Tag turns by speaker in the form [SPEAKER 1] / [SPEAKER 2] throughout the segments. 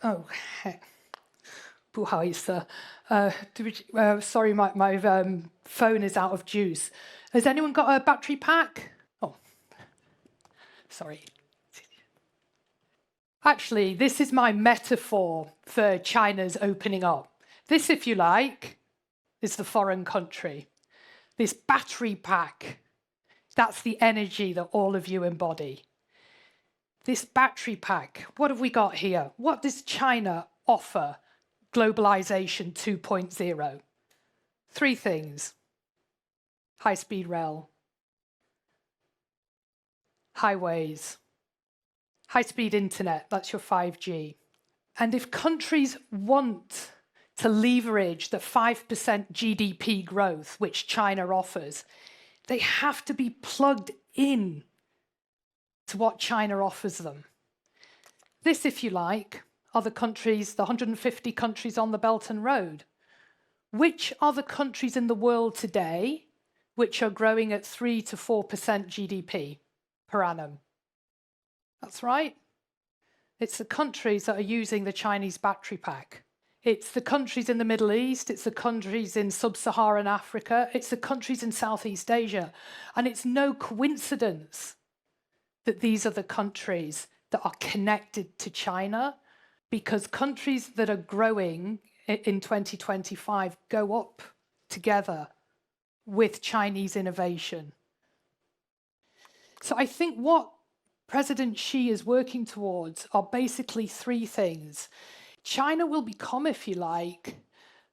[SPEAKER 1] Oh, heck. Buhaisa. Sorry, my phone is out of juice. Has anyone got a battery pack? Oh, sorry. Actually, this is my metaphor for China's opening up. This, if you like, is the foreign country. This battery pack, that's the energy that all of you embody. This battery pack, what have we got here? What does China offer globalization 2.0? Three things: high-speed rail, highways, high-speed internet, that's your 5G. And if countries want to leverage the 5% GDP growth which China offers, they have to be plugged in to what China offers them. This, if you like, are the countries, the 150 countries on the Belt and Road. Which are the countries in the world today which are growing at 3 to 4% GDP per annum? That's right. It's the countries that are using the Chinese battery pack. It's the countries in the Middle East, it's the countries in sub-Saharan Africa, it's the countries in Southeast Asia. And it's no coincidence that these are the countries that are connected to China, because countries that are growing in 2025 go up together with Chinese innovation. So I think what President Xi is working towards are basically three things. China will become, if you like,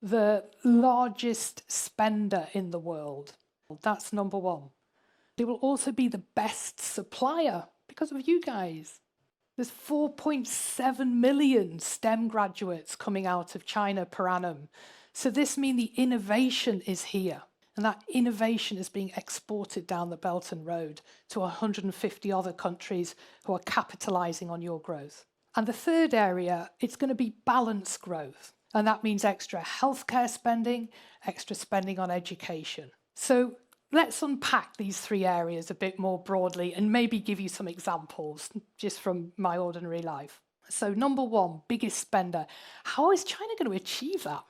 [SPEAKER 1] the largest spender in the world. That's number one. They will also be the best supplier because of you guys. There's 4.7 million STEM graduates coming out of China per annum. So this means the innovation is here. And that innovation is being exported down the Belt and Road to 150 other countries who are capitalizing on your growth. And the third area, it's going to be balanced growth. And that means extra healthcare spending, extra spending on education. So let's unpack these three areas a bit more broadly and maybe give you some examples just from my ordinary life. So number one, biggest spender. How is China going to achieve that?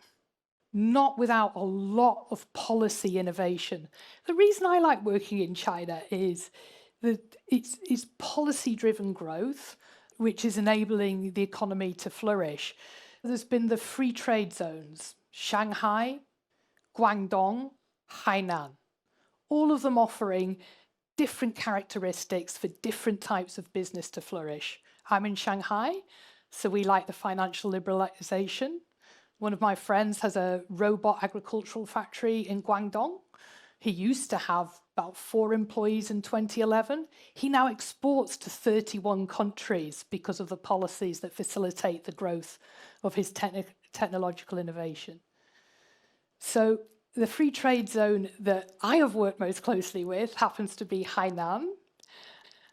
[SPEAKER 1] Not without a lot of policy innovation. The reason I like working in China is that it's policy-driven growth, which is enabling the economy to flourish. There's been the free trade zones, Shanghai, Guangdong, Hainan, all of them offering different characteristics for different types of business to flourish. I'm in Shanghai, so we like the financial liberalization. One of my friends has a robot agricultural factory in Guangdong. He used to have about 4 employees in 2011. He now exports to 31 countries because of the policies that facilitate the growth of his technological innovation. So the free trade zone that I have worked most closely with happens to be Hainan.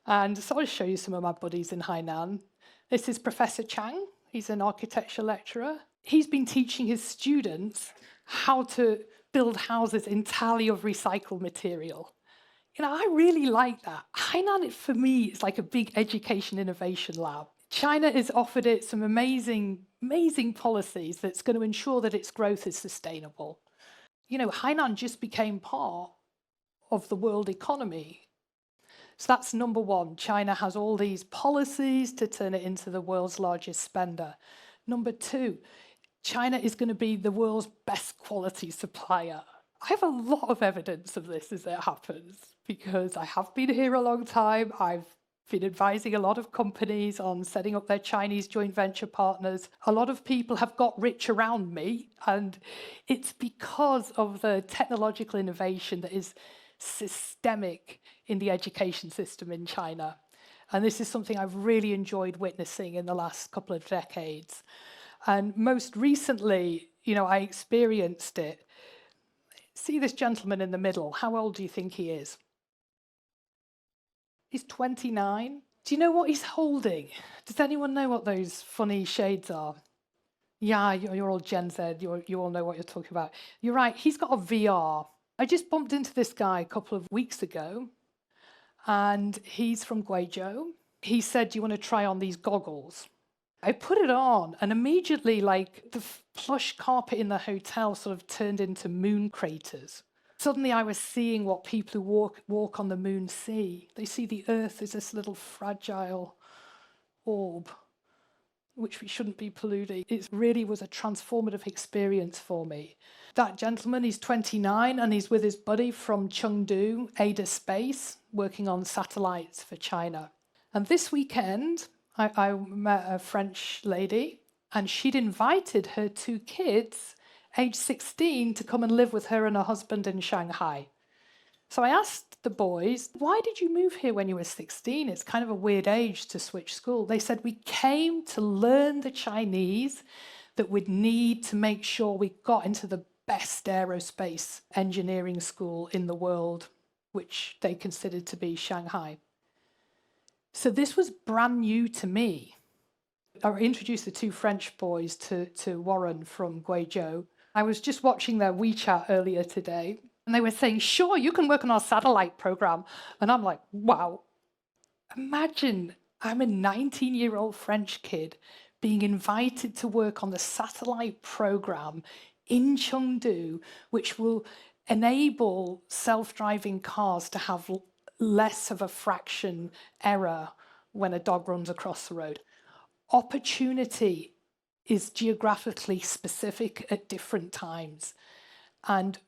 [SPEAKER 1] And so I'll show you some of my buddies in Hainan. This is Professor Chang. He's an architecture lecturer. He's been teaching his students how to build houses entirely of recycled material. You know, I really like that. Hainan, for me, is like a big education innovation lab. China has offered it some amazing, amazing policies that's going to ensure that its growth is sustainable. You know, Hainan just became part of the world economy. So that's number one. China has all these policies to turn it into the world's largest spender. Number two, China is going to be the world's best quality supplier. I have a lot of evidence of this as it happens, because I have been here a long time. I've been advising a lot of companies on setting up their Chinese joint venture partners. A lot of people have got rich around me, and it's because of the technological innovation that is systemic in the education system in China. And this is something I've really enjoyed witnessing in the last couple of decades. And most recently, you know, I experienced it. See this gentleman in the middle. How old do you think he is? He's 29. Do you know what he's holding? Does anyone know what those funny shades are? Yeah, you're all Gen Z. You all know what you're talking about. You're right. He's got a VR. I just bumped into this guy a couple of weeks ago, and he's from Guizhou. He said, "Do you want to try on these goggles?" I put it on, and immediately, like, the plush carpet in the hotel sort of turned into moon craters. Suddenly I was seeing what people who walk on the moon see. They see the Earth as this little fragile orb, which we shouldn't be polluting. It really was a transformative experience for me. That gentleman, he's 29, and he's with his buddy from Chengdu, Ada Space, working on satellites for China. And this weekend, I met a French lady, and she'd invited her 2 kids, age 16, to come and live with her and her husband in Shanghai. So I asked the boys, why did you move here when you were 16? It's kind of a weird age to switch school. They said, we came to learn the Chinese that we'd need to make sure we got into the best aerospace engineering school in the world, which they considered to be Shanghai. So this was brand new to me. I introduced the 2 French boys to Warren from Guizhou. I was just watching their WeChat earlier today, and they were saying, sure, you can work on our satellite program. And I'm like, wow, imagine I'm a 19-year-old French kid being invited to work on the satellite program in Chengdu, which will enable self-driving cars to have less of a fraction error when a dog runs across the road. Opportunity is geographically specific at different times. And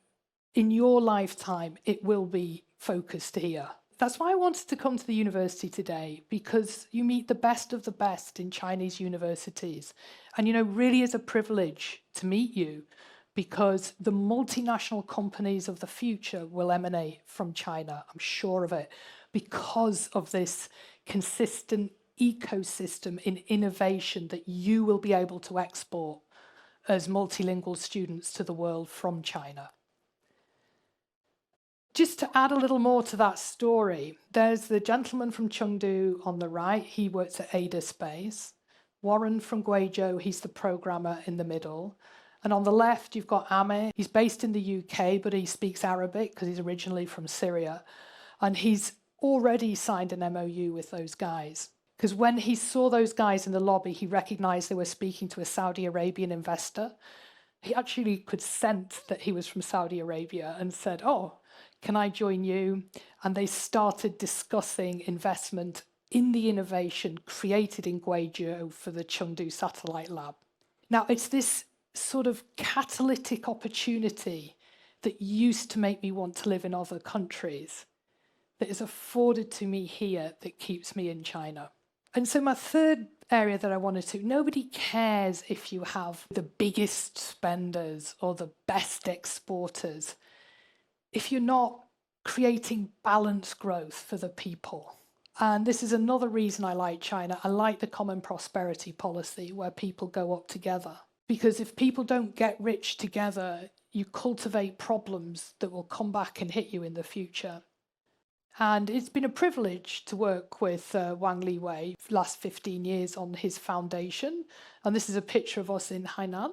[SPEAKER 1] in your lifetime, it will be focused here. That's why I wanted to come to the university today, because you meet the best of the best in Chinese universities. And, really is a privilege to meet you, because the multinational companies of the future will emanate from China. I'm sure of it, because of this consistent ecosystem in innovation that you will be able to export as multilingual students to the world from China. Just to add a little more to that story, there's the gentleman from Chengdu on the right. He works at Ada Space. Warren from Guizhou, he's the programmer in the middle. And on the left, you've got Amir. He's based in the UK, but he speaks Arabic because he's originally from Syria. And he's already signed an MOU with those guys. Because when he saw those guys in the lobby, he recognized they were speaking to a Saudi Arabian investor. He actually could sense that he was from Saudi Arabia and said, oh, can I join you? And they started discussing investment in the innovation created in Guizhou for the Chengdu Satellite Lab. Now, it's this sort of catalytic opportunity that used to make me want to live in other countries that is afforded to me here that keeps me in China. And so my third area that I wanted to, nobody cares if you have the biggest spenders or the best exporters if you're not creating balanced growth for the people. And this is another reason I like China. I like the common prosperity policy where people go up together. Because if people don't get rich together, you cultivate problems that will come back and hit you in the future. And it's been a privilege to work with Wang Liwei for the last 15 years on his foundation. And this is a picture of us in Hainan.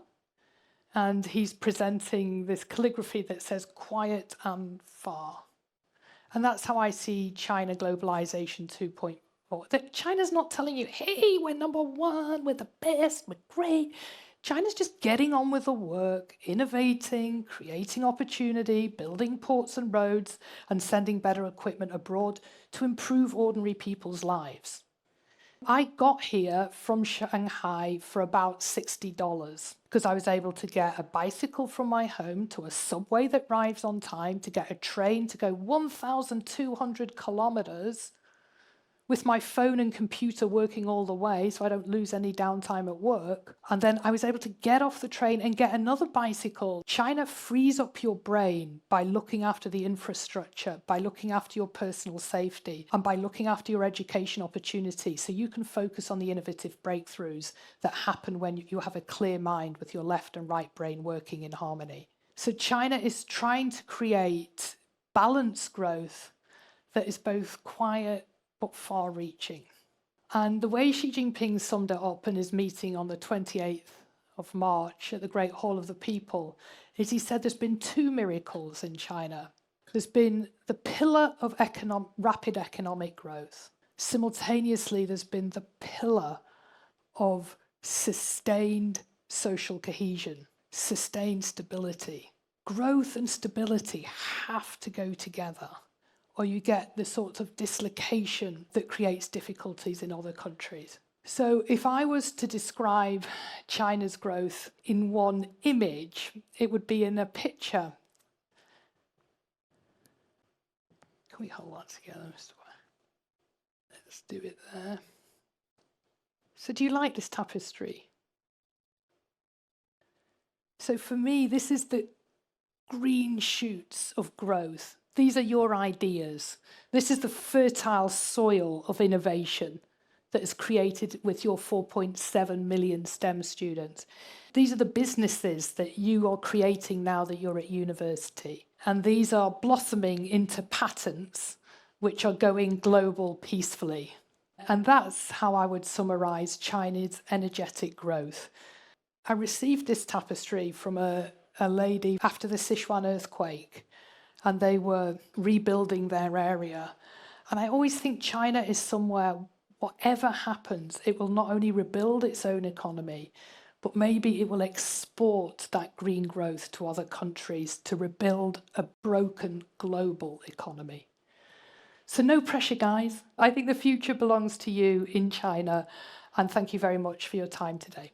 [SPEAKER 1] And he's presenting this calligraphy that says quiet and far. And that's how I see China globalization 2.0. That China's not telling you, hey, we're number 1, we're the best, we're great. China's just getting on with the work, innovating, creating opportunity, building ports and roads, and sending better equipment abroad to improve ordinary people's lives. I got here from Shanghai for about $60 because I was able to get a bicycle from my home to a subway that arrives on time, to get a train to go 1,200 kilometers with my phone and computer working all the way so I don't lose any downtime at work. And then I was able to get off the train and get another bicycle. China frees up your brain by looking after the infrastructure, by looking after your personal safety, and by looking after your education opportunity so you can focus on the innovative breakthroughs that happen when you have a clear mind with your left and right brain working in harmony. So China is trying to create balanced growth that is both quiet but far-reaching. And the way Xi Jinping summed it up in his meeting on the 28th of March at the Great Hall of the People is he said there's been 2 miracles in China. There's been the pillar of rapid economic growth. Simultaneously, there's been the pillar of sustained social cohesion, sustained stability. Growth and stability have to go together, or you get the sort of dislocation that creates difficulties in other countries. So if I was to describe China's growth in one image, it would be in a picture. Can we hold that together, Mr. White? Let's do it there. So do you like this tapestry? So for me, this is the green shoots of growth. These are your ideas. This is the fertile soil of innovation that is created with your 4.7 million STEM students. These are the businesses that you are creating now that you're at university. And these are blossoming into patents which are going global peacefully. And that's how I would summarize China's energetic growth. I received this tapestry from a lady after the Sichuan earthquake, and they were rebuilding their area. And I always think China is somewhere, whatever happens, it will not only rebuild its own economy, but maybe it will export that green growth to other countries to rebuild a broken global economy. So no pressure, guys. I think the future belongs to you in China, and thank you very much for your time today.